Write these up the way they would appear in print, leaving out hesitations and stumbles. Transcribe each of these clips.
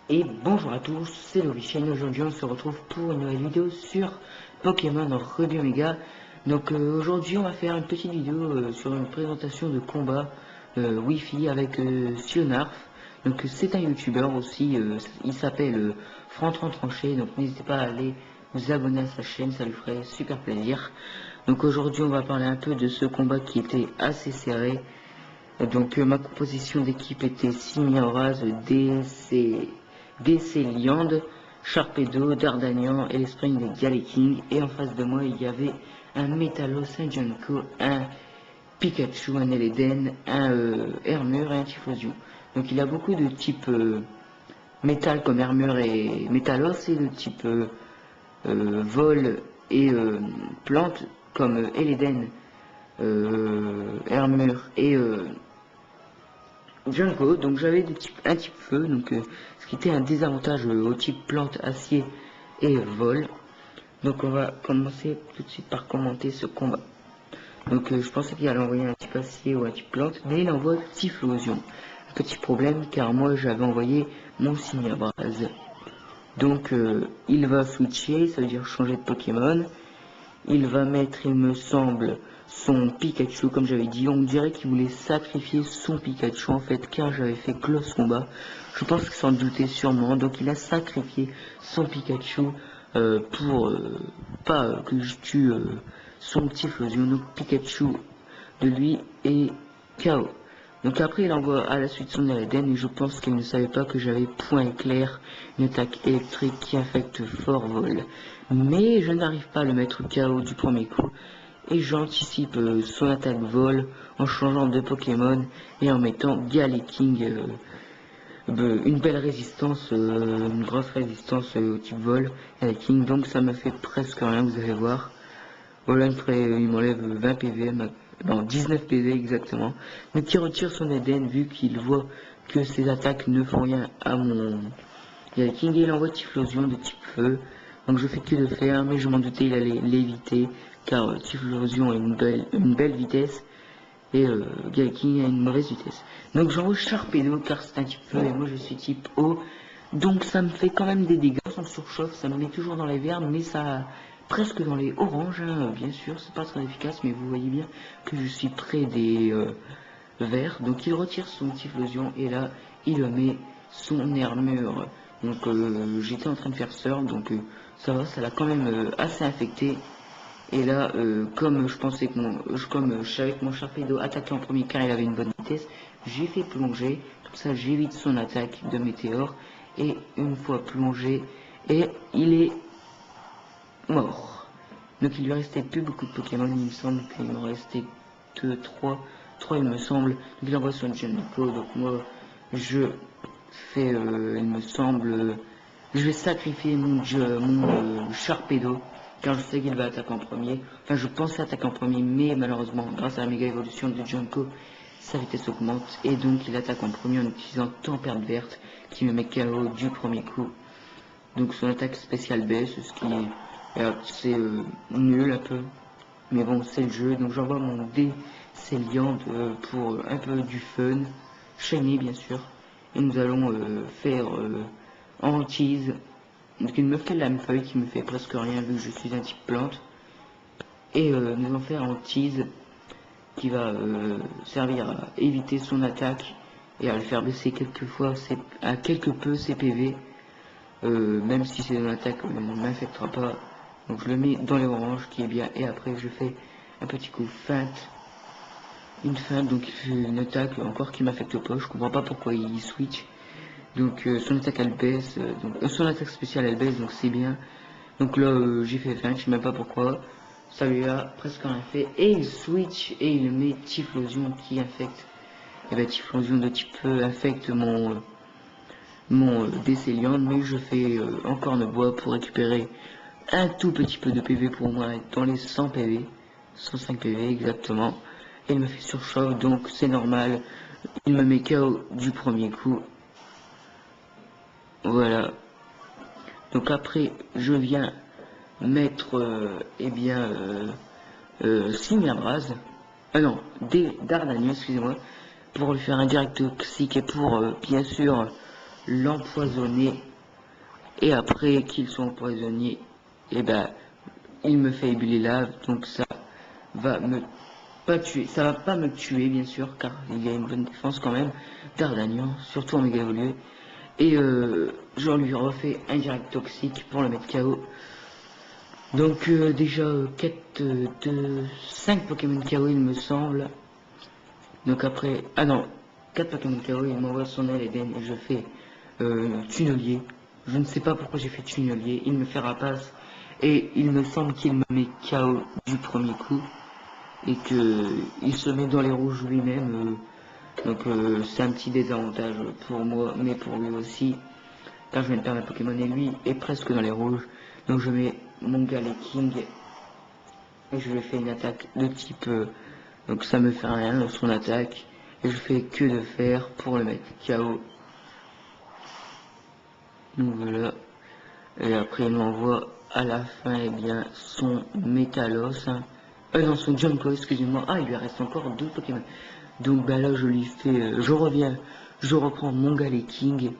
Et bonjour à tous, c'est Lovichen. Aujourd'hui on se retrouve pour une nouvelle vidéo sur Pokémon Ruby Omega. Donc aujourd'hui on va faire une petite vidéo sur une présentation de combat Wi-Fi avec Sionarf. Donc c'est un youtubeur aussi, il s'appelle Franc Tranché, donc n'hésitez pas à aller vous abonner à sa chaîne, ça lui ferait super plaisir. Donc aujourd'hui on va parler un peu de ce combat qui était assez serré. Donc ma composition d'équipe était Signoraz, DC Liand, Sharpedo, Dardanian et l'Esprit de Galaking. Et en face de moi il y avait un Metalos, un Junko, un Pikachu, un Eleden, un Hermure et un Typhlosion. Donc il a beaucoup de types métal comme Hermure et Metalos et de type vol et plante comme Eleden, Hermure et Junko. Donc j'avais un type feu, donc ce qui était un désavantage au type plante, acier et vol. Donc on va commencer tout de suite par commenter ce combat. Donc je pensais qu'il allait envoyer un type acier ou un type plante, mais il envoie Typhlosion. Un petit problème car moi j'avais envoyé mon Signabras. Donc il va switcher, ça veut dire changer de Pokémon. Il va mettre, il me semble, son Pikachu, comme j'avais dit. On dirait qu'il voulait sacrifier son Pikachu, en fait, car j'avais fait close combat. Je pense qu'il s'en doutait sûrement. Donc il a sacrifié son Pikachu pour pas que je tue son Typhlosion. Donc Pikachu de lui est KO. Donc après il envoie à la suite son Eleden et je pense qu'il ne savait pas que j'avais point éclair, une attaque électrique qui affecte fort vol. Mais je n'arrive pas à le mettre KO du premier coup et j'anticipe son attaque vol en changeant de Pokémon et en mettant Galaking, une belle résistance, une grosse résistance au type vol Galaking. Donc ça me fait presque rien, vous allez voir. Voilà, il m'enlève 20 PV, non 19 PV exactement. Donc il retire son Eden vu qu'il voit que ses attaques ne font rien à mon King et il envoie Typhlosion de type feu. Donc je fais que de faire, mais je m'en doutais il allait l'éviter car Typhlosion a une belle vitesse et King a une mauvaise vitesse. Donc j'envoie Sharpedo car c'est un type feu et moi je suis type eau. Donc ça me fait quand même des dégâts, son surchauffe, ça me met toujours dans les verts, mais ça presque dans les oranges, hein, bien sûr, c'est pas très efficace, mais vous voyez bien que je suis près des verts. Donc il retire son Typhlosion et là il met son Hermure. Donc j'étais en train de faire Surf, donc ça va, ça l'a quand même assez infecté. Et là, comme je pensais que comme je savais que mon Sharpedo attaquait en premier car il avait une bonne vitesse, j'ai fait plonger, comme ça j'évite son attaque de météore, et une fois plongé, et il est mort. Donc il lui restait plus beaucoup de Pokémon, il me semble qu'il m'en restait que 3 il me semble. Donc il envoie son Junko, donc moi je fais, il me semble, je vais sacrifier mon Sharpedo car je sais qu'il va attaquer en premier. Enfin, je pensais attaquer en premier, mais malheureusement, grâce à la méga évolution de Junko, sa vitesse augmente et donc il attaque en premier en utilisant Tempête Verte qui me met KO du premier coup. Donc son attaque spéciale baisse, ce qui est c'est nul un peu, mais bon, c'est le jeu. Donc j'envoie mon Décéliant pour un peu du fun, shiny bien sûr, et nous allons faire hantise. Donc il me fait la feuille qui me fait presque rien vu que je suis un type plante. Et nous allons faire hantise qui va servir à éviter son attaque et à le faire baisser à quelque peu ses PV. Même si c'est une attaque ne m'infectera pas. Donc je le mets dans les oranges qui est bien. Et après je fais un petit coup feinte. Une feinte, donc il fait une attaque encore qui m'affecte pas. Je comprends pas pourquoi il switch. Donc son attaque elle baisse, son attaque spéciale elle baisse, donc c'est bien. Donc là j'ai fait feinte, je sais même pas pourquoi. Ça lui a presque rien fait. Et il switch et il met Typhlosion qui infecte. Et bien Typhlosion de type feu affecte mon Décéliant, mais je fais encore de bois pour récupérer un tout petit peu de PV pour moi être dans les 100 PV, 105 PV exactement. Et il me fait surchauffe, donc c'est normal. Il me met KO du premier coup. Voilà. Donc après, je viens mettre, eh bien, Signabras. Ah non, Dardanian, excusez-moi, pour lui faire un direct toxique et pour, bien sûr, l'empoisonner. Et après qu'il soit empoisonné, et ben il me fait ébuler lave, donc ça va me pas tuer, ça va pas me tuer bien sûr, car il y a une bonne défense quand même d'Ardanian, surtout en méga évolué. Et je lui refais un direct toxique pour le mettre KO. Donc déjà 4 de 5 Pokémon KO il me semble. Donc après, ah non, 4 Pokémon KO, il m'envoie son aile Eden et je fais tunnelier. Je ne sais pas pourquoi j'ai fait tunnelier, il me fait rapace et il me semble qu'il me met KO du premier coup et que il se met dans les rouges lui-même. Donc c'est un petit désavantage pour moi, mais pour lui aussi, car je viens de perdre un Pokémon et lui est presque dans les rouges. Donc je mets mon King et je lui fais une attaque de type donc ça me fait rien son attaque et je fais que de faire pour le mettre KO. Donc voilà, et après il m'envoie à la fin et bien son Métalos, hein. Non, son Junko, excusez-moi. Ah, il lui reste encore 2 Pokémon. Donc bah là je lui fais je reviens, je reprends mon King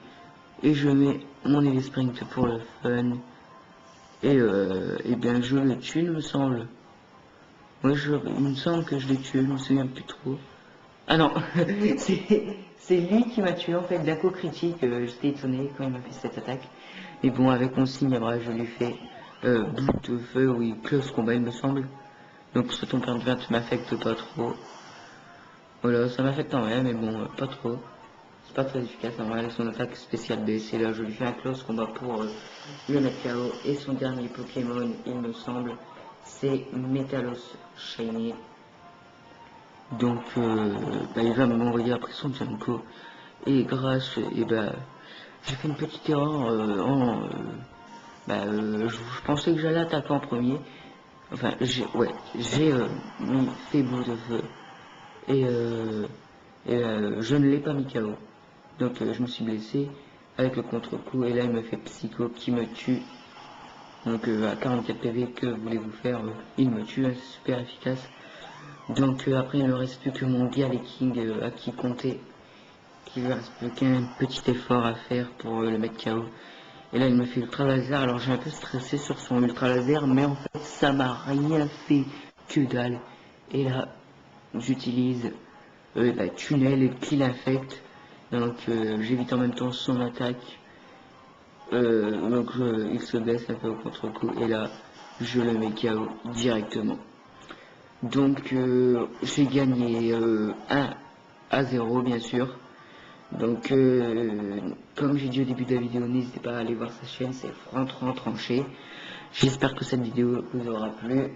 et je mets mon Sprint pour le fun et bien je le tue il me semble. Ouais, il me semble que je l'ai tué, je me souviens plus trop. Ah non, c'est lui qui m'a tué en fait d'un coup critique, j'étais étonné quand il m'a fait cette attaque. Mais bon, avec mon signe à bras, je lui fais boule de feu, oui, close combat il me semble. Donc ce ton de 20 m'affecte pas trop. Voilà, ça m'affecte en vrai, mais bon, pas trop. C'est pas très efficace en vrai, son attaque spéciale baisse, et là je lui fais un close combat pour le mettre KO. Et son dernier Pokémon, il me semble, c'est Metalos Shiny. Donc bah, il va m'envoyer après son Junko. Et grâce, et bah, j'ai fait une petite erreur je pensais que j'allais attaquer en premier. Enfin, j'ai mis fait bout de feu. Et je ne l'ai pas mis KO. Donc je me suis blessé avec le contre-coup. Et là il me fait Psycho qui me tue. Donc à 44 PV, que voulez-vous faire, il me tue, hein, c'est super efficace. Donc après il ne me reste plus que mon King à qui compter. Qu'il lui reste plus qu'un petit effort à faire pour le mettre KO. Et là il me fait ultra laser, alors j'ai un peu stressé sur son ultra laser, mais en fait ça m'a rien fait que dalle. Et là j'utilise la tunnel et kill infect, donc j'évite en même temps son attaque. Donc il se blesse un peu au contre-coup et là je le mets KO directement. Donc j'ai gagné 1-0 bien sûr. Donc comme j'ai dit au début de la vidéo, n'hésitez pas à aller voir sa chaîne, c'est Franc Tranché. J'espère que cette vidéo vous aura plu.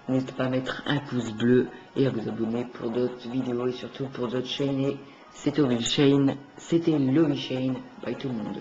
N'hésitez pas à mettre un pouce bleu et à vous abonner pour d'autres vidéos et surtout pour d'autres chaînes. C'était Lobby Shane, bye tout le monde.